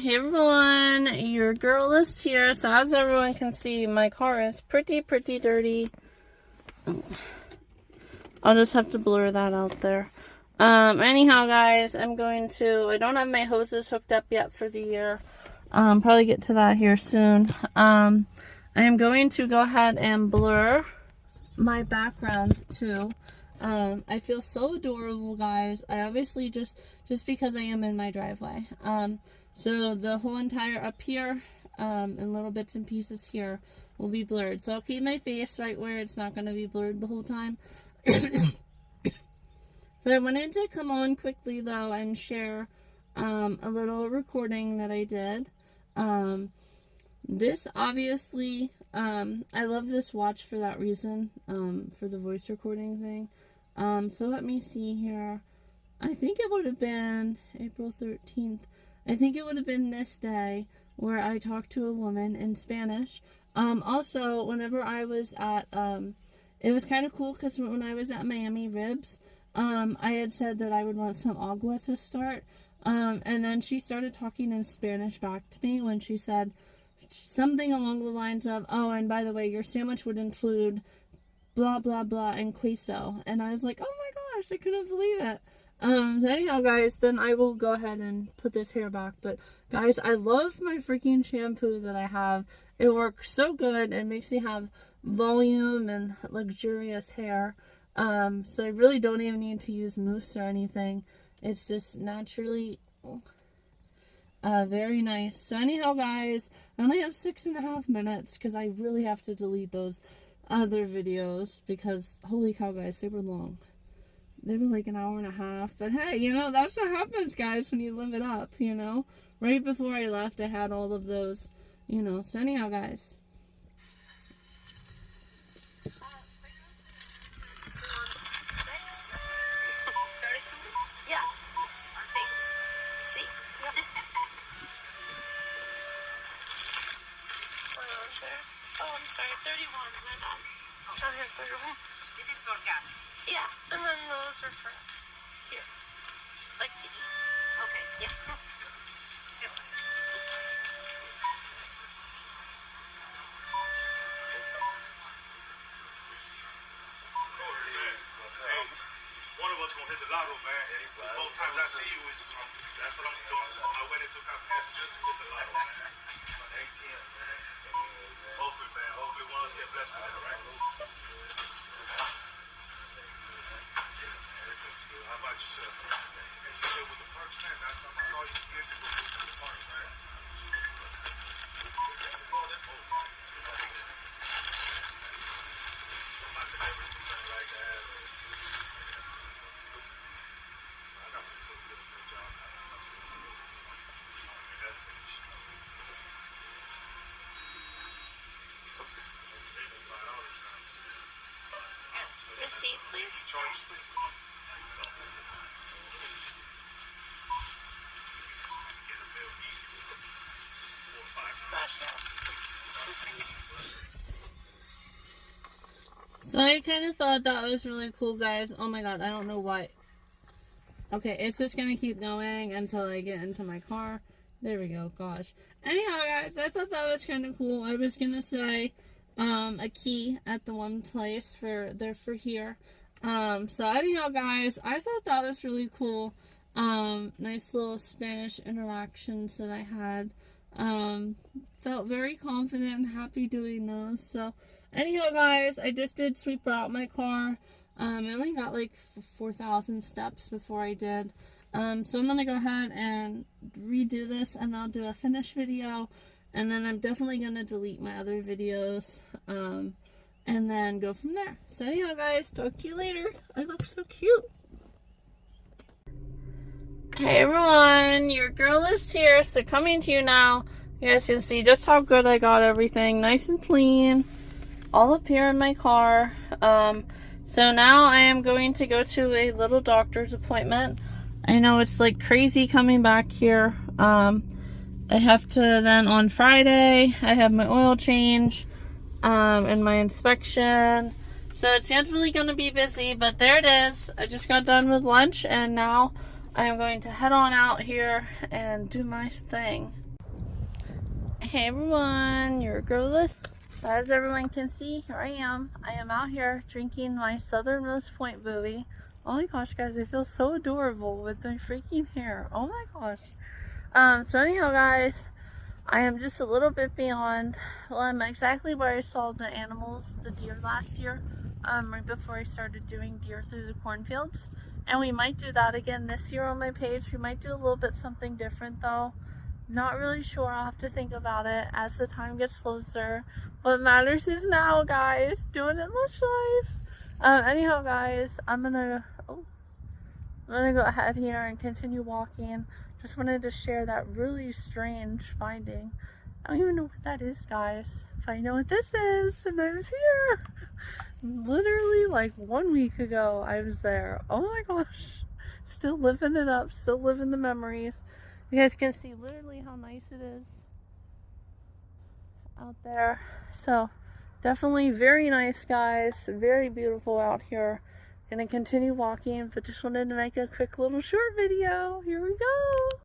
Hey everyone, your girl is here. So as everyone can see, my car is pretty dirty. I'll just have to blur that out there. Anyhow guys, I don't have my hoses hooked up yet for the year. Probably get to that here soon. I am going to go ahead and blur my background too. I feel so adorable, guys. I obviously just because I am in my driveway. So the whole entire up here, and little bits and pieces here will be blurred. So I'll keep my face right where it's not going to be blurred the whole time. So I wanted to come on quickly though and share a little recording that I did. This obviously, I love this watch for that reason, for the voice recording thing. So let me see here. I think it would have been April 13th. I think it would have been this day where I talked to a woman in Spanish. Also, whenever I was at, it was kind of cool because when I was at Miami Ribs, I had said that I would want some agua to start. And then she started talking in Spanish back to me when she said something along the lines of, oh, and by the way, your sandwich would include blah, blah, blah, and queso. And I was like, oh my gosh, I couldn't believe it. So anyhow, guys, then I will go ahead and put this hair back. But, guys, I love my freaking shampoo that I have. It works so good. It makes me have volume and luxurious hair. So I really don't even need to use mousse or anything. It's just naturally very nice. So anyhow, guys, I only have 6.5 minutes because I really have to delete those other videos because, holy cow, guys, they were long. They were like an hour and a half. But hey, you know, that's what happens, guys, when you live it up, you know. Right before I left, I had all of those, you know. So anyhow, guys. This is for gas. Yeah, and then those are for here, like to eat. Okay, yeah. One of us gonna hit the lotto, man. Both times I see you is that's what I'm doing. I went and took out passengers to hit the lotto, man. ATM, man. Hopefully, man. Hopefully one of us get blessed with that, right? How about yourself? And you deal with the parks, man. That's something I saw you years ago with the parks, man. Oh, that's old, man. Somebody never do nothing like that. I got to do a good job. Receipt, please. Charge, please. So I kind of thought that was really cool, guys. Oh my god, I don't know why. Okay, it's just going to keep going until I get into my car. There we go, gosh. Anyhow, guys, I thought that was kind of cool. I was going to say a key at the one place for here. So anyhow, guys, I thought that was really cool. Nice little Spanish interactions that I had. Felt very confident and happy doing those. So anyhow, guys, I just did sweep out my car. I only got like 4,000 steps before I did. So I'm gonna go ahead and redo this, and I'll do a finish video, and then I'm definitely gonna delete my other videos, and then go from there. So anyhow, guys, talk to you later. I look so cute. Hey everyone, your girl is here. So coming to you now. You guys can see just how good I got everything, nice and clean, all up here in my car. So now I am going to go to a little doctor's appointment. I know it's like crazy coming back here. I have to then on Friday, I have my oil change, and my inspection. So it's definitely going to be busy, but there it is. I just got done with lunch, and now I am going to head on out here and do my thing. Hey everyone, your girl Liz. As everyone can see, here I am. I am out here drinking my Southernmost Point Bowie. Oh my gosh, guys, I feel so adorable with my freaking hair. Oh my gosh. So anyhow, guys, I am just a little bit beyond. Well, I'm exactly where I saw the animals, the deer last year. Right before I started doing deer through the cornfields. And we might do that again this year on my page. We might do a little bit something different though. Not really sure. I'll have to think about it as the time gets closer. What matters is now, guys. Doing it Lush Life. Anyhow, guys, I'm gonna go ahead here and continue walking. Just wanted to share that really strange finding. I don't even know what that is, guys. If I know what this is, and I was here. Literally like 1 week ago, I was there. Oh my gosh. Still living it up. Still living the memories. You guys can see literally how nice it is out there. So definitely very nice, guys. Very beautiful out here. Gonna continue walking, but just wanted to make a quick little short video. Here we go.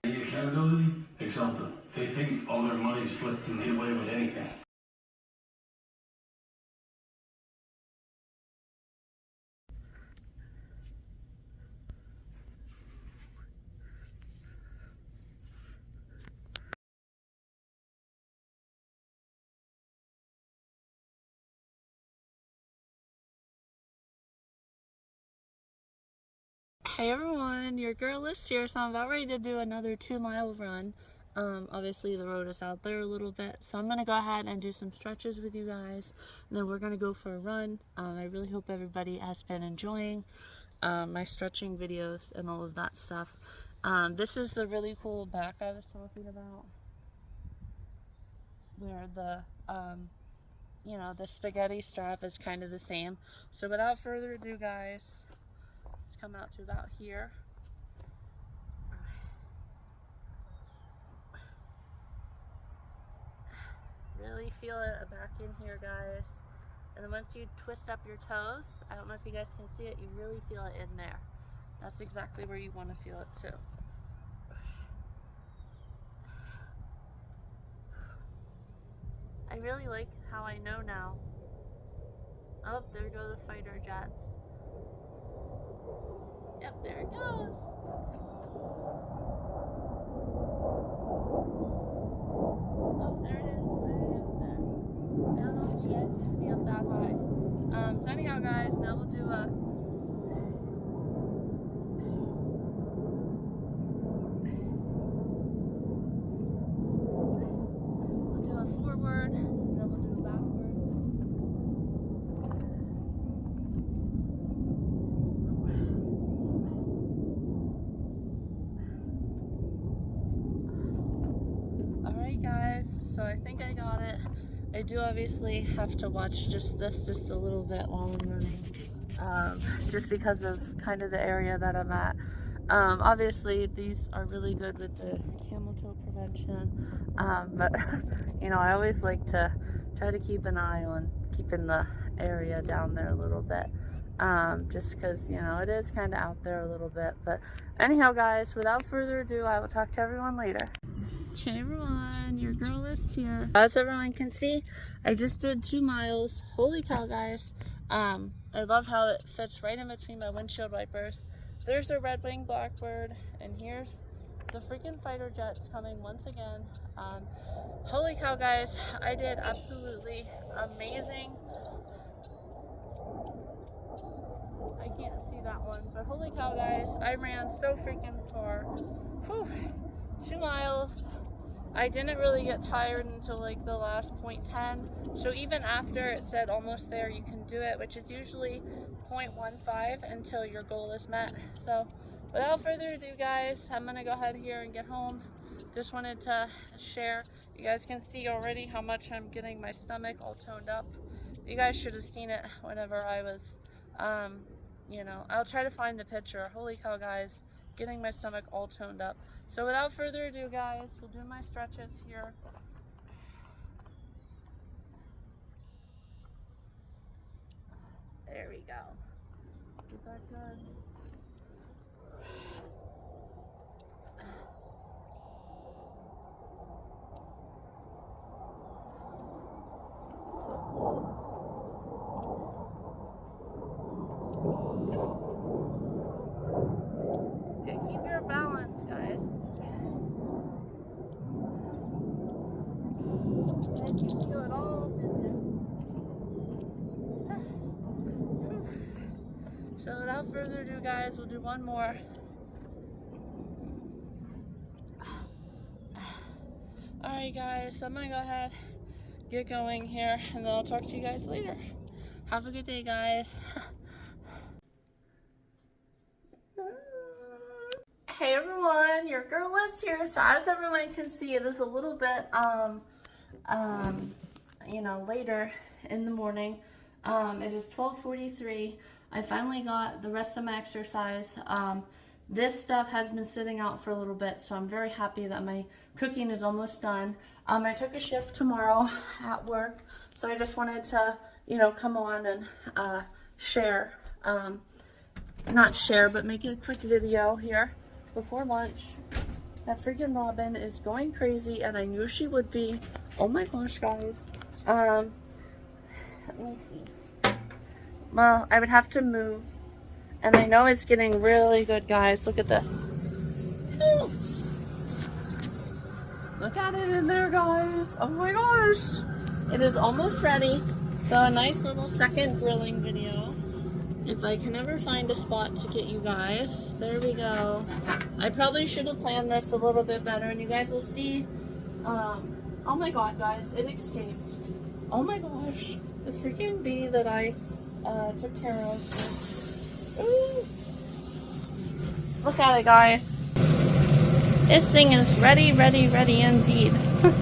The accountability, exalted. They think all their money splits to get away with anything. Hey everyone, your girl Liz here. So I'm about ready to do another 2-mile run. Obviously the road is out there a little bit, so I'm gonna go ahead and do some stretches with you guys, and then we're gonna go for a run. I really hope everybody has been enjoying my stretching videos and all of that stuff. This is the really cool back I was talking about, where the you know, the spaghetti strap is kind of the same. So without further ado, guys, let's come out to about here. Really feel it back in here, guys. And then once you twist up your toes, I don't know if you guys can see it, you really feel it in there. That's exactly where you want to feel it too. I really like how I know now. Oh, there go the fighter jets. Yep, there it goes. Oh, there it is, right up there. I don't know if you guys can see up that high. So anyhow, guys, now we'll do a forward, and then we'll do a backward. Alright guys, so I think I got it. I do obviously have to watch just a little bit while I'm running, just because of kind of the area that I'm at. Obviously these are really good with the camel toe prevention, but you know, I always like to try to keep an eye on keeping the area down there a little bit, just because, you know, it is kind of out there a little bit. But anyhow, guys, without further ado, I will talk to everyone later. Hey everyone, your girl Liz here. As everyone can see, I just did 2 miles. Holy cow, guys. I love how it fits right in between my windshield wipers. There's a red-winged blackbird, and here's the freaking fighter jets coming once again. Holy cow, guys, I did absolutely amazing. I can't see that one, but holy cow, guys, I ran so freaking far. Whew. 2 miles. I didn't really get tired until like the last 0.10. So even after it said almost there, you can do it, which is usually 0.15 until your goal is met. So without further ado, guys, I'm gonna go ahead here and get home. just wanted to share. You guys can see already how much I'm getting my stomach all toned up. You guys should have seen it whenever I was, you know, I'll try to find the picture. Holy cow, guys, getting my stomach all toned up. So without further ado, guys, we'll do my stretches here. There we go. Is that good? Okay, keep your balance, guys. And you feel it all in there. So without further ado, guys, we'll do one more. Alright guys, so I'm gonna go ahead, get going here, and then I'll talk to you guys later. Have a good day, guys. Hey everyone, your girl is here. So as everyone can see, it is a little bit, you know, later in the morning. It is 12:43. I finally got the rest of my exercise. This stuff has been sitting out for a little bit, so I'm very happy that my cooking is almost done. I took a shift tomorrow at work, so I just wanted to, you know, come on and share, not share, but make a quick video here before lunch. That freaking Robin is going crazy, and I knew she would be. Oh my gosh, guys. Let me see. Well, I would have to move. And I know it's getting really good, guys. Look at this. Look at it in there, guys. Oh my gosh. It is almost ready. So a nice little second grilling video. If I can ever find a spot to get you guys. There we go. I probably should have planned this a little bit better. And you guys will see. Oh my god, guys. It escaped. Oh my gosh. The freaking bee that I took care of. Ooh. Look at it, guys. This thing is ready indeed.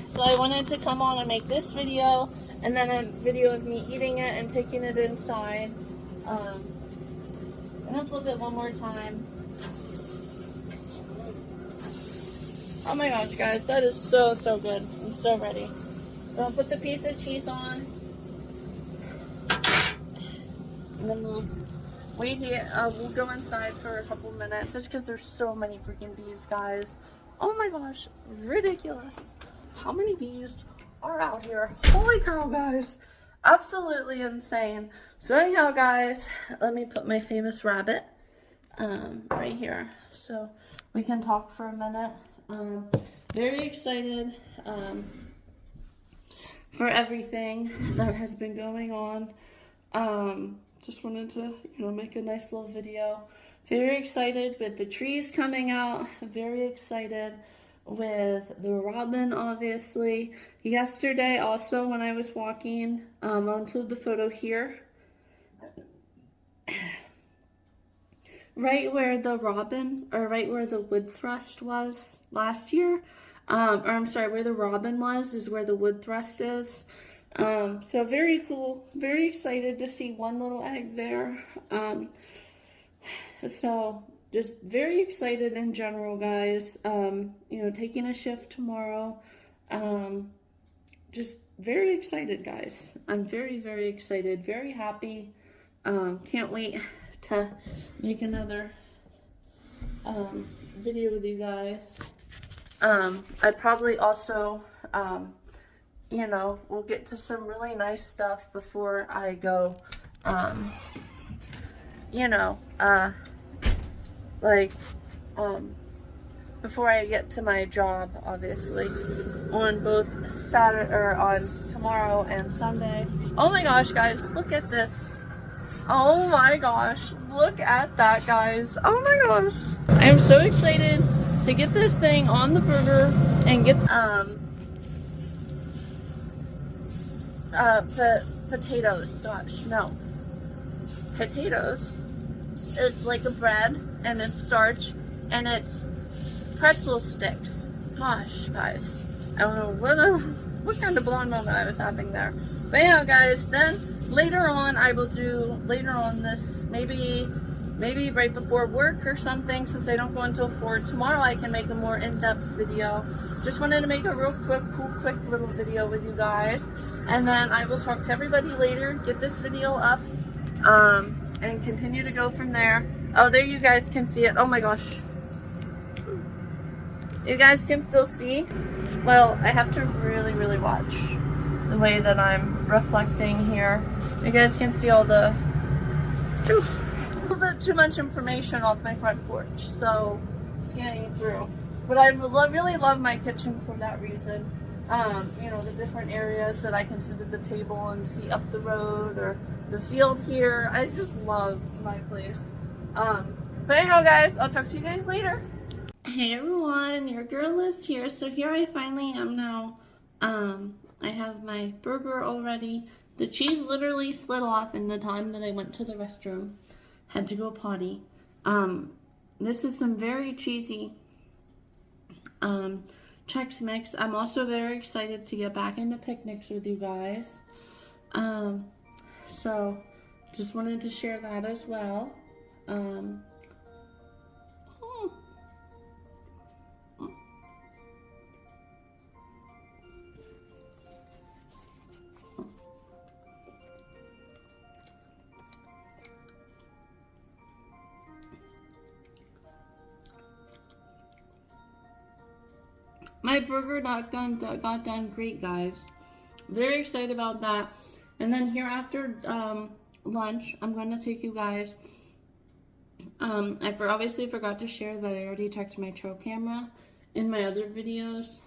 So I wanted to come on and make this video, and then a video of me eating it and taking it inside. And I'll flip it one more time. Oh my gosh, guys, that is so good. I'm so ready. So I'll put the piece of cheese on. And then we'll wait here. We'll go inside for a couple minutes just because there's so many freaking bees, guys. Oh my gosh, ridiculous. How many bees are out here? Holy cow, guys. Absolutely insane. So anyhow, guys, let me put my famous rabbit right here so we can talk for a minute. Very excited for everything that has been going on. Just wanted to, you know, make a nice little video. Very excited with the trees coming out. Very excited with the robin, obviously. Yesterday, also, when I was walking, I'll include the photo here. Right where the robin, or right where the wood thrust was last year, or I'm sorry, where the robin was is where the wood thrust is. So very cool, very excited to see one little egg there. So just very excited in general, guys. You know, taking a shift tomorrow. Just very excited, guys. I'm very excited, very happy. Can't wait to make another video with you guys. I probably also you know, we'll get to some really nice stuff before I go, you know, before I get to my job, obviously, on both Saturday, or on tomorrow and Sunday. Oh my gosh, guys, look at this. Oh my gosh, look at that, guys. Oh my gosh. I am so excited to get this thing on the burger and get, potatoes, gosh, no. Potatoes. It's like a bread, and it's starch, and it's pretzel sticks. Gosh, guys. I don't know what kind of blonde moment I was having there. But yeah, guys, then later on I will do, later on this, maybe right before work or something, since I don't go until 4. Tomorrow I can make a more in-depth video. Just wanted to make a real quick little video with you guys. And then I will talk to everybody later, get this video up, and continue to go from there. Oh, there you guys can see it. Oh my gosh. You guys can still see? Well, I have to really watch the way that I'm reflecting here. You guys can see all the... a little bit too much information off my front porch, so scanning through. But I really love my kitchen for that reason. You know, the different areas that I can sit at the table and see up the road or the field here. I just love my place. But anyhow, guys, I'll talk to you guys later. Hey everyone, your girl is here. So here I finally am now. I have my burger already. The cheese literally slid off in the time that I went to the restroom. Had to go potty. This is some very cheesy Chex Mix. I'm also very excited to get back into picnics with you guys. So just wanted to share that as well. My burger got done great, guys. Very excited about that. And then here after lunch, I'm going to take you guys. I obviously forgot to share that I already checked my trail camera in my other videos.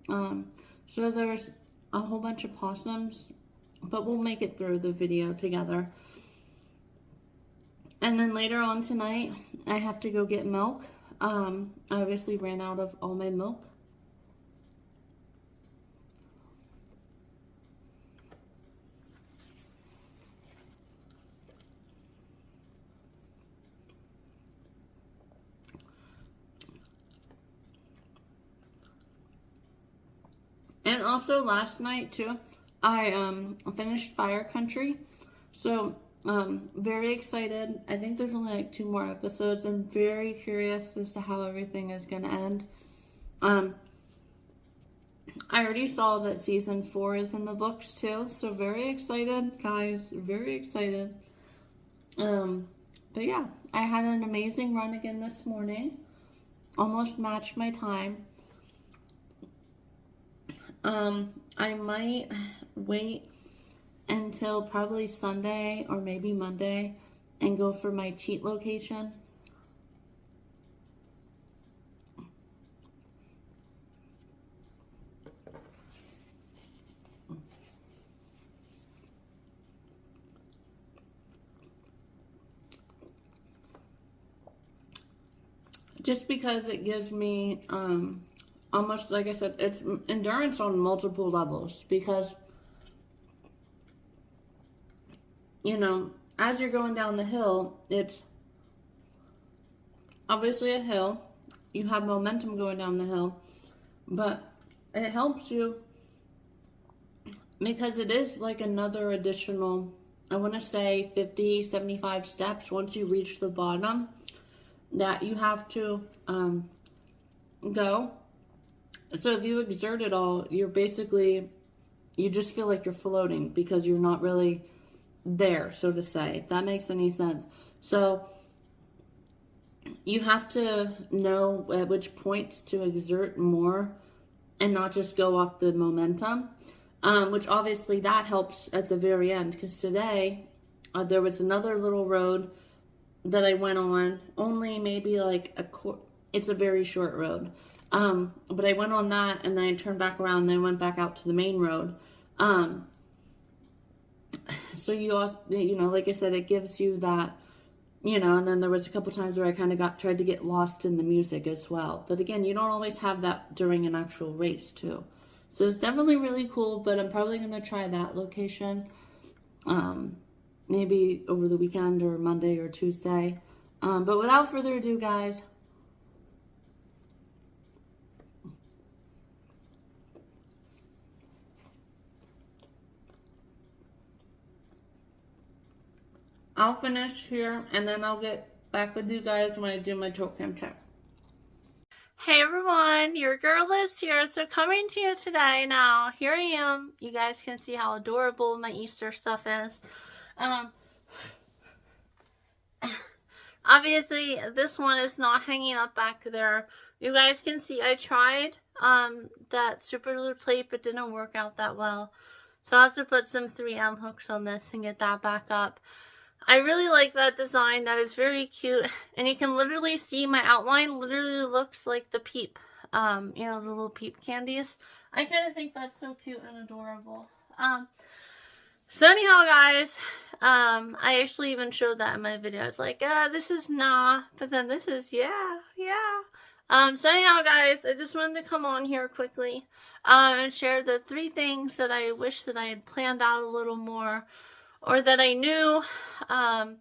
So there's a whole bunch of possums, but we'll make it through the video together. And then later on tonight, I have to go get milk. I obviously ran out of all my milk. And also last night too, I finished Fire Country. So very excited. I think there's only like 2 more episodes. I'm very curious as to how everything is gonna end. I already saw that season 4 is in the books too, so very excited, guys. Very excited. But yeah, I had an amazing run again this morning. Almost matched my time. I might wait until probably Sunday or maybe Monday and go for my cheat location. Just because it gives me, almost, like I said, it's endurance on multiple levels, because, you know, as you're going down the hill, it's obviously a hill. You have momentum going down the hill, but it helps you because it is like another additional, I want to say 50, 75 steps once you reach the bottom that you have to go. So if you exert it all, you're basically, you just feel like you're floating because you're not really there, so to say, if that makes any sense. So you have to know at which points to exert more and not just go off the momentum, which obviously that helps at the very end, because today there was another little road that I went on, only maybe like it's a very short road. But I went on that and then I turned back around and then went back out to the main road. So you also, you know, like I said, it gives you that, you know, and then there was a couple times where I kind of tried to get lost in the music as well. But again, you don't always have that during an actual race too. So it's definitely really cool, but I'm probably going to try that location, maybe over the weekend or Monday or Tuesday. But without further ado, guys, I'll finish here and then I'll get back with you guys when I do my trail cam check. Hey everyone, your girl is here. So coming to you today now, here I am. You guys can see how adorable my Easter stuff is. Obviously, this one is not hanging up back there. You guys can see I tried that super glue tape. It didn't work out that well. So I'll have to put some 3M hooks on this and get that back up. I really like that design. That is very cute. And you can literally see my outline literally looks like the Peep. You know, the little Peep candies. I kind of think that's so cute and adorable. So anyhow, guys, I actually even showed that in my video. I was like, this is nah, but then this is yeah. So anyhow, guys, I just wanted to come on here quickly and share the 3 things that I wish that I had planned out a little more, or that I knew. And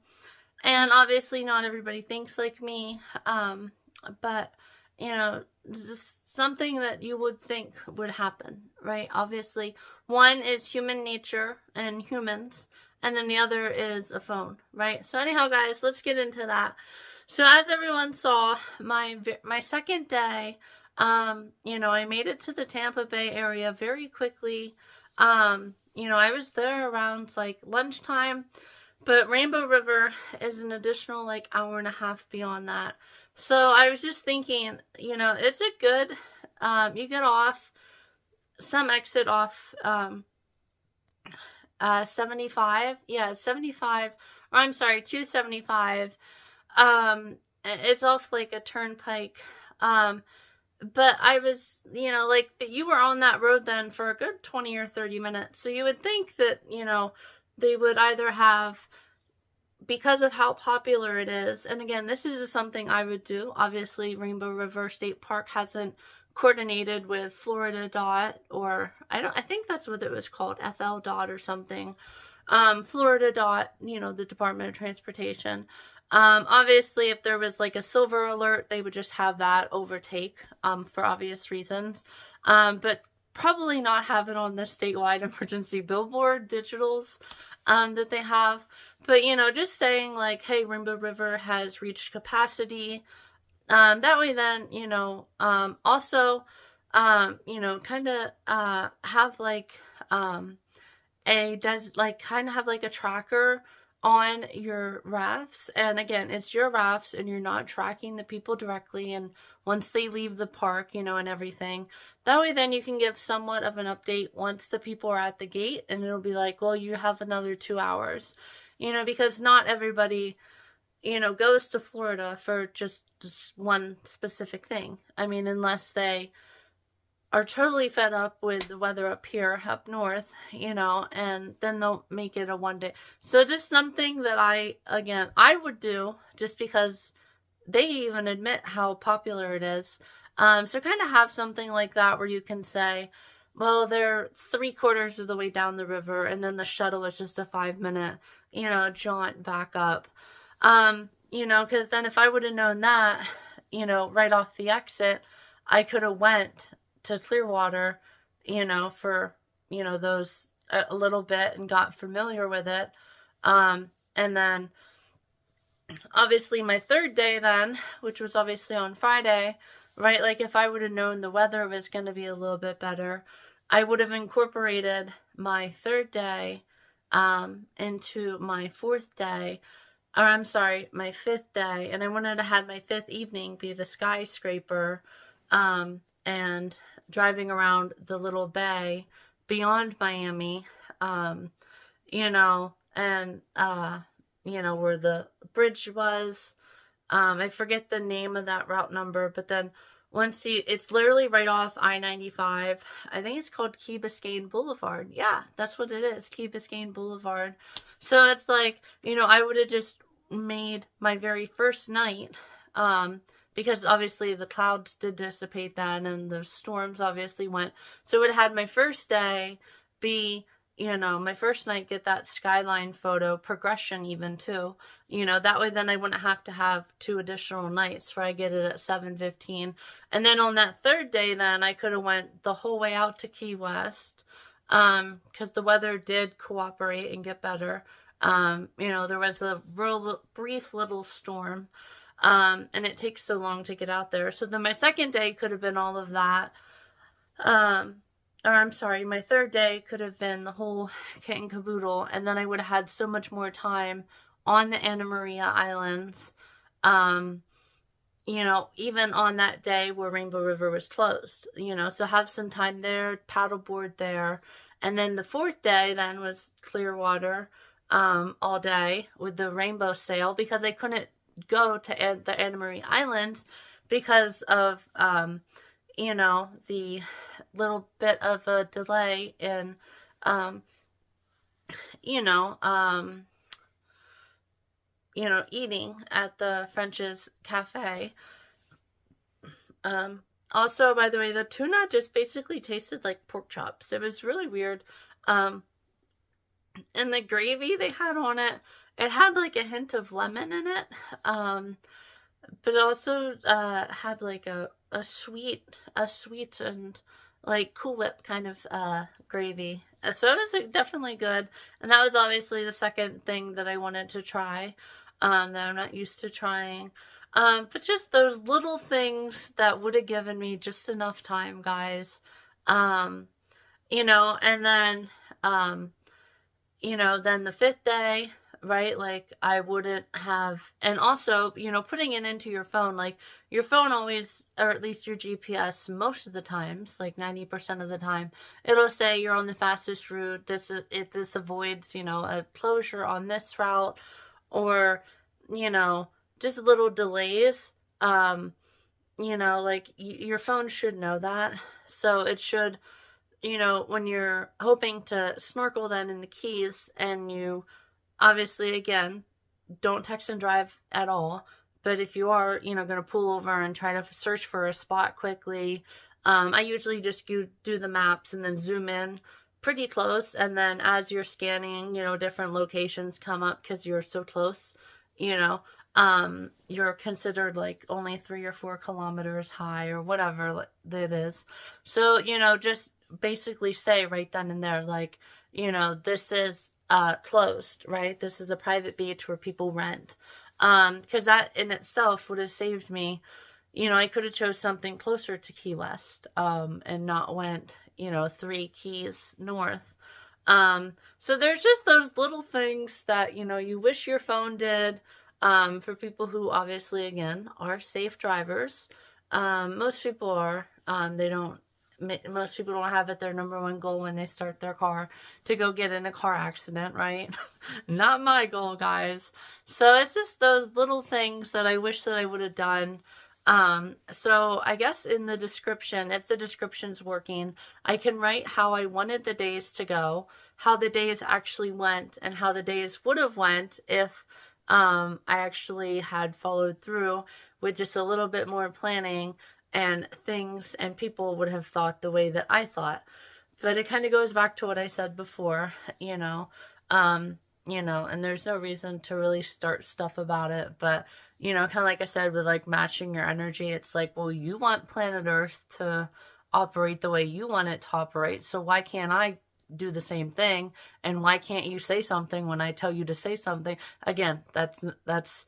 obviously not everybody thinks like me, but you know, just something that you would think would happen, right? Obviously, one is human nature and humans, and then the other is a phone, right? So anyhow, guys, let's get into that. So as everyone saw, my second day, you know, I made it to the Tampa Bay area very quickly. You know, I was there around like lunchtime, but Rainbow River is an additional like hour and a half beyond that. So I was just thinking, you know, it's a good, you get off, some exit off 75, yeah, 75, or I'm sorry, 275. It's off like a turnpike. But I was, you know, like, you were on that road then for a good 20 or 30 minutes. So you would think that, you know, they would either have, because of how popular it is, and again, this is just something I would do. Obviously, Rainbow River State Park hasn't coordinated with Florida DOT, or I think that's what it was called, FL DOT or something. Florida DOT, you know, the Department of Transportation. Obviously, if there was like a silver alert, they would just have that overtake, for obvious reasons. But probably not have it on the statewide emergency billboard digitals, that they have. But, you know, just saying like, hey, Rainbow River has reached capacity. That way then, you know, also, you know, kind of, have like, kind of have like a tracker on your rafts. And again, it's your rafts and you're not tracking the people directly, and once they leave the park, you know, and everything, that way then you can give somewhat of an update once the people are at the gate, and it'll be like, well, you have another 2 hours, you know, because not everybody, you know, goes to Florida for just one specific thing. I mean, unless they are totally fed up with the weather up here, up north, you know, and then they'll make it a 1 day. So just something that I would do, just because they even admit how popular it is. So kind of have something like that where you can say, well, they're 3/4 of the way down the river, and then the shuttle is just a 5-minute, you know, jaunt back up. You know, because then if I would have known that, you know, right off the exit, I could have went to Clearwater, you know, for, you know, those a little bit and got familiar with it. And then obviously my third day then, which was obviously on Friday, right? Like if I would have known the weather was going to be a little bit better, I would have incorporated my third day into my fourth day, or I'm sorry, my fifth day. And I wanted to have my fifth evening be the skyscraper, and driving around the little bay beyond Miami, you know, and, you know, where the bridge was. I forget the name of that route number, but then once it's literally right off I-95. I think it's called Key Biscayne Boulevard. Yeah, that's what it is, Key Biscayne Boulevard. So it's like, you know, I would have just made my very first night, because obviously the clouds did dissipate then and the storms obviously went. So it had my first day be, you know, my first night, get that skyline photo progression even too. You know, that way then I wouldn't have to have 2 additional nights where I get it at 7:15. And then on that third day then I could have went the whole way out to Key West, because the weather did cooperate and get better. You know, there was a real brief little storm, and it takes so long to get out there. So then my second day could have been all of that. Or I'm sorry, my third day could have been the whole kit and caboodle, and then I would have had so much more time on the Anna Maria Islands, you know, even on that day where Rainbow River was closed, you know, so have some time there, paddleboard there. And then the fourth day then was Clearwater, all day with the rainbow sail, because I couldn't go to the Anna Maria Islands because of, you know, the little bit of a delay in, you know, eating at the French's Cafe. Also, by the way, the tuna just basically tasted like pork chops. It was really weird. And the gravy they had on it, it had like a hint of lemon in it. But it also had like a sweet and like Cool Whip kind of gravy. So it was definitely good. And that was obviously the second thing that I wanted to try, that I'm not used to trying. But just those little things that would have given me just enough time, guys. You know, and then, you know, then the fifth day, right, like I wouldn't have, and also, you know, putting it into your phone, like your phone always, or at least your GPS most of the times, like 90% of the time, it'll say you're on the fastest route, this avoids, you know, a closure on this route, or, you know, just little delays. You know, like your phone should know that, so it should, you know, when you're hoping to snorkel then in the Keys, and you obviously, again, don't text and drive at all, but if you are, you know, going to pull over and try to search for a spot quickly, I usually just do the maps and then zoom in pretty close, and then as you're scanning, you know, different locations come up because you're so close, you know, you're considered like only 3 or 4 kilometers high or whatever it is. So, you know, just basically say right then and there, like, you know, this is closed, right? This is a private beach where people rent. Because that in itself would have saved me, you know, I could have chose something closer to Key West, and not went, you know, 3 keys north. So there's just those little things that, you know, you wish your phone did, for people who obviously, again, are safe drivers. Most people are, most people don't have it their number one goal when they start their car to go get in a car accident, right? Not my goal, guys. So it's just those little things that I wish that I would have done. So I guess in the description, if the description's working, I can write how I wanted the days to go, how the days actually went, and how the days would have went if I actually had followed through with just a little bit more planning, and things and people would have thought the way that I thought. But it kind of goes back to what I said before, you know, and there's no reason to really start stuff about it, but, you know, kind of like I said, with like matching your energy, it's like, well, you want planet Earth to operate the way you want it to operate, so why can't I do the same thing? And why can't you say something when I tell you to say something? Again, that's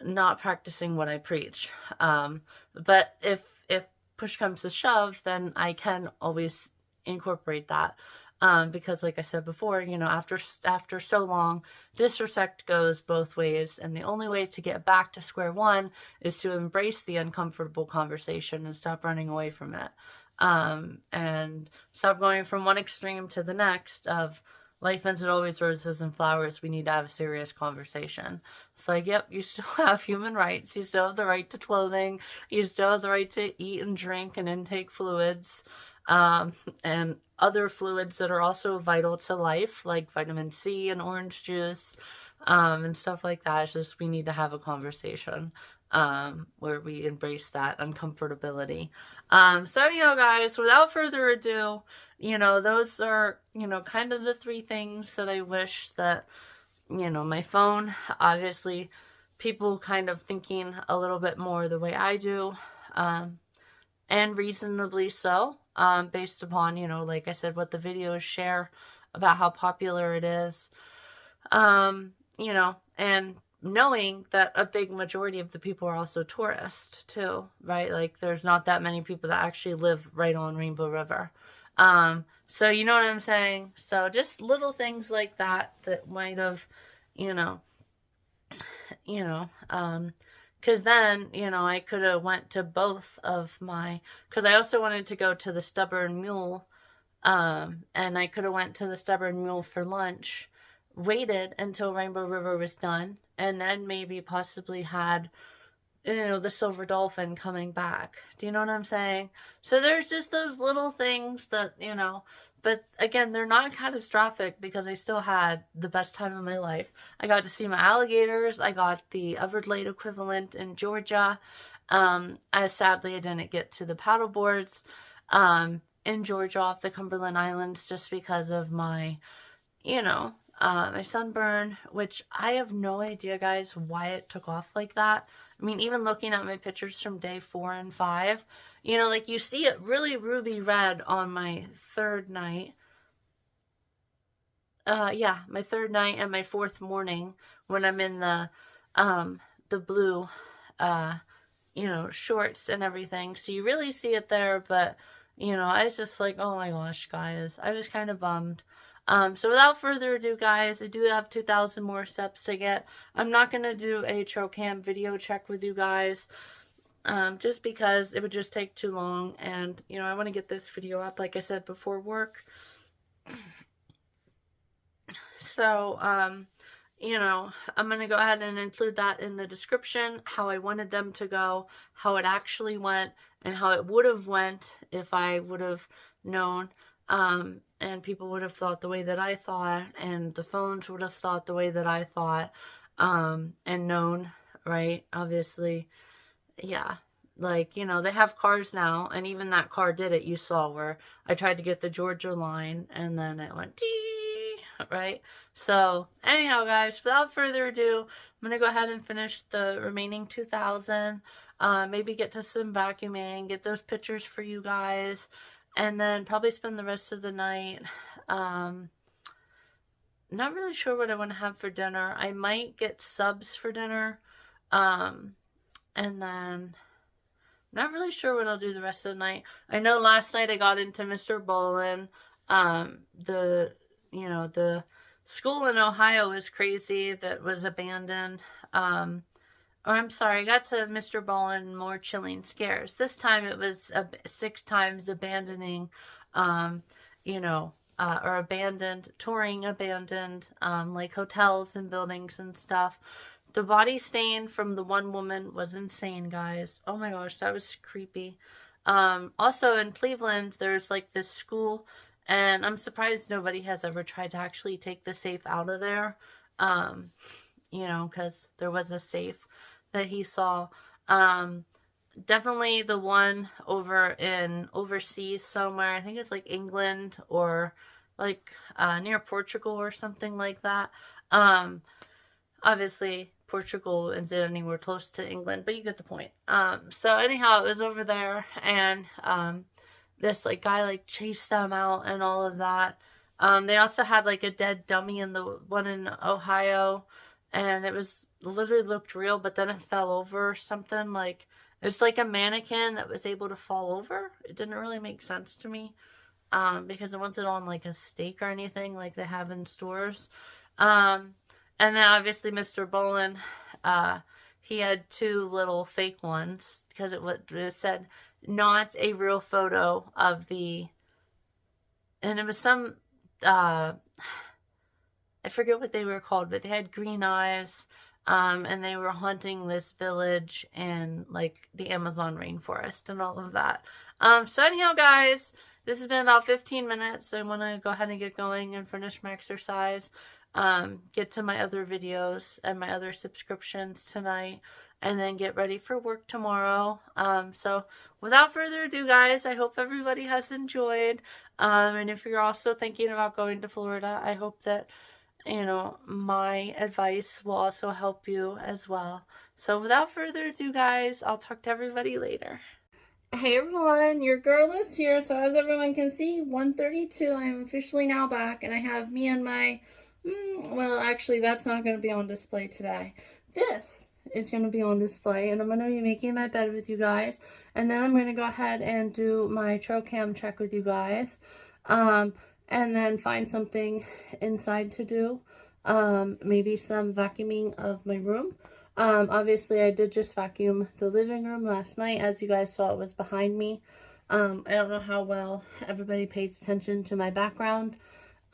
not practicing what I preach. But if push comes to shove, then I can always incorporate that. Because like I said before, you know, after so long, disrespect goes both ways. And the only way to get back to square one is to embrace the uncomfortable conversation and stop running away from it. And stop going from one extreme to the next of life isn't always roses and flowers. We need to have a serious conversation. It's like, yep, you still have human rights. You still have the right to clothing. You still have the right to eat and drink and intake fluids, and other fluids that are also vital to life, like vitamin C and orange juice, and stuff like that. It's just, we need to have a conversation, where we embrace that uncomfortability. So anyhow, guys, without further ado, you know, those are, you know, kind of the 3 things that I wish that, you know, my phone, obviously, people kind of thinking a little bit more the way I do, and reasonably so, based upon, you know, like I said, what the videos share about how popular it is. You know, and knowing that a big majority of the people are also tourists too, right? Like there's not that many people that actually live right on Rainbow River. So you know what I'm saying? So just little things like that might have, you know, because then, you know, I could have went to both of my, because I also wanted to go to the Stubborn Mule, and I could have went to the Stubborn Mule for lunch, waited until Rainbow River was done, and then maybe possibly had, you know, the Silver Dolphin coming back. Do you know what I'm saying? So there's just those little things that, you know, but again, they're not catastrophic because I still had the best time of my life. I got to see my alligators. I got the Everglade equivalent in Georgia. Sadly, I didn't get to the paddle boards in Georgia off the Cumberland Islands just because of my, you know, my sunburn, which I have no idea, guys, why it took off like that. I mean, even looking at my pictures from day 4 and 5, you know, like you see it really ruby red on my 3rd night. Yeah, my 3rd night and my 4th morning when I'm in the blue, you know, shorts and everything. So you really see it there, but, you know, I was just like, oh my gosh, guys, I was kind of bummed. So without further ado, guys, I do have 2,000 more steps to get. I'm not going to do a trail cam video check with you guys, just because it would just take too long. And, you know, I want to get this video up, like I said, before work. So, you know, I'm going to go ahead and include that in the description, how I wanted them to go, how it actually went, and how it would have went if I would have known. And people would have thought the way that I thought, and the phones would have thought the way that I thought, and known, right? Obviously, yeah. Like, you know, they have cars now, and even that car did it, you saw, where I tried to get the Georgia line, and then it went, tee, right? So, anyhow, guys, without further ado, I'm going to go ahead and finish the remaining 2,000, maybe get to some vacuuming, get those pictures for you guys, and then probably spend the rest of the night. Not really sure what I want to have for dinner. I might get subs for dinner. And then not really sure what I'll do the rest of the night. I know last night I got into Mr. Bowlin. The school in Ohio was crazy that was abandoned. Or I'm sorry, I got to Mr. Ballin More Chilling Scares. This time it was 6 times abandoning, you know, or abandoned, touring abandoned, like hotels and buildings and stuff. The body stain from the one woman was insane, guys. Oh my gosh, that was creepy. Also in Cleveland, there's like this school, and I'm surprised nobody has ever tried to actually take the safe out of there. You know, because there was a safe that he saw. Definitely the one over in overseas somewhere. I think it's like England or like near Portugal or something like that. Obviously Portugal isn't anywhere close to England, but you get the point. So anyhow, it was over there, and this like guy like chased them out and all of that. They also had like a dead dummy in the one in Ohio, and it was literally looked real, but then it fell over or something. Like, it's like a mannequin that was able to fall over. It didn't really make sense to me, because it wasn't on like a stake or anything like they have in stores. And then obviously Mr. Bowlin, he had 2 little fake ones, because it said not a real photo of the, and it was some, I forget what they were called, but they had green eyes, and they were haunting this village in, like, the Amazon rainforest and all of that. So anyhow, guys, this has been about 15 minutes, so I want to go ahead and get going and finish my exercise, get to my other videos and my other subscriptions tonight, and then get ready for work tomorrow. So without further ado, guys, I hope everybody has enjoyed, and if you're also thinking about going to Florida, I hope that, you know, my advice will also help you as well. So without further ado, guys, I'll talk to everybody later. Hey everyone, your girl is here. So as everyone can see, 1:32, I'm officially now back, and I have me and my Well, actually, that's not going to be on display today. This is going to be on display, and I'm going to be making my bed with you guys, and then I'm going to go ahead and do my Trocam check with you guys, and then find something inside to do, maybe some vacuuming of my room. Obviously, I did just vacuum the living room last night. As you guys saw, it was behind me. I don't know how well everybody pays attention to my background,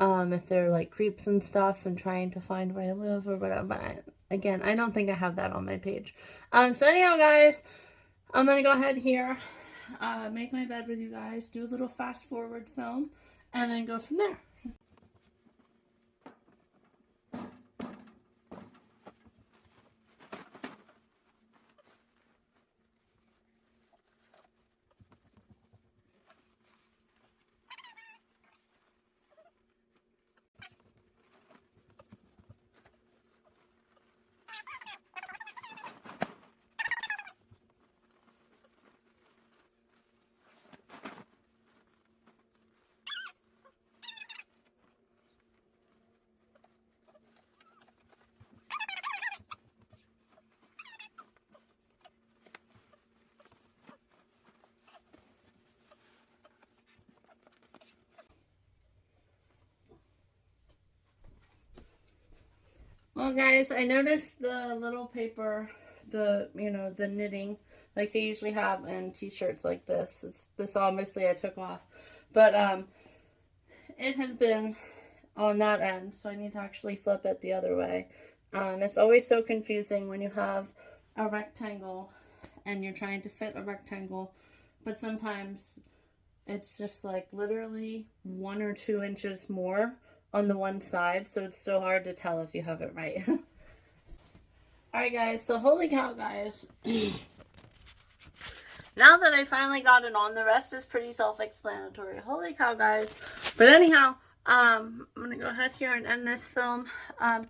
if they're like creeps and stuff and trying to find where I live or whatever. But again, I don't think I have that on my page. So anyhow, guys, I'm going to go ahead here, make my bed with you guys, do a little fast forward film, and then go from there. Well, guys, I noticed the little paper, the knitting, like they usually have in t-shirts like this. This obviously I took off, but it has been on that end, so I need to actually flip it the other way. It's always so confusing when you have a rectangle and you're trying to fit a rectangle, but sometimes it's just like literally 1 or 2 inches more on the one side, so it's so hard to tell if you have it right. Alright guys, so holy cow guys. Now that I finally got it on, the rest is pretty self-explanatory. Holy cow guys. But anyhow, I'm going to go ahead here and end this film. I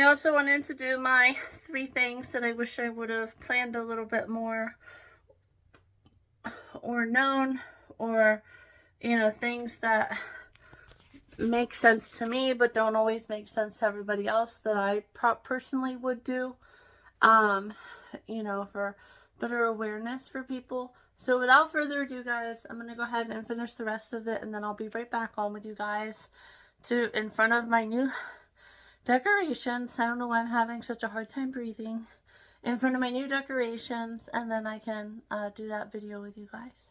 also wanted to do my 3 things that I wish I would have planned a little bit more or known, or, things that make sense to me but don't always make sense to everybody else that I personally would do, for better awareness for people. So without further ado guys, I'm going to go ahead and finish the rest of it, and then I'll be right back on with you guys in front of my new decorations. I don't know why I'm having such a hard time breathing. In front of my new decorations, and then I can do that video with you guys.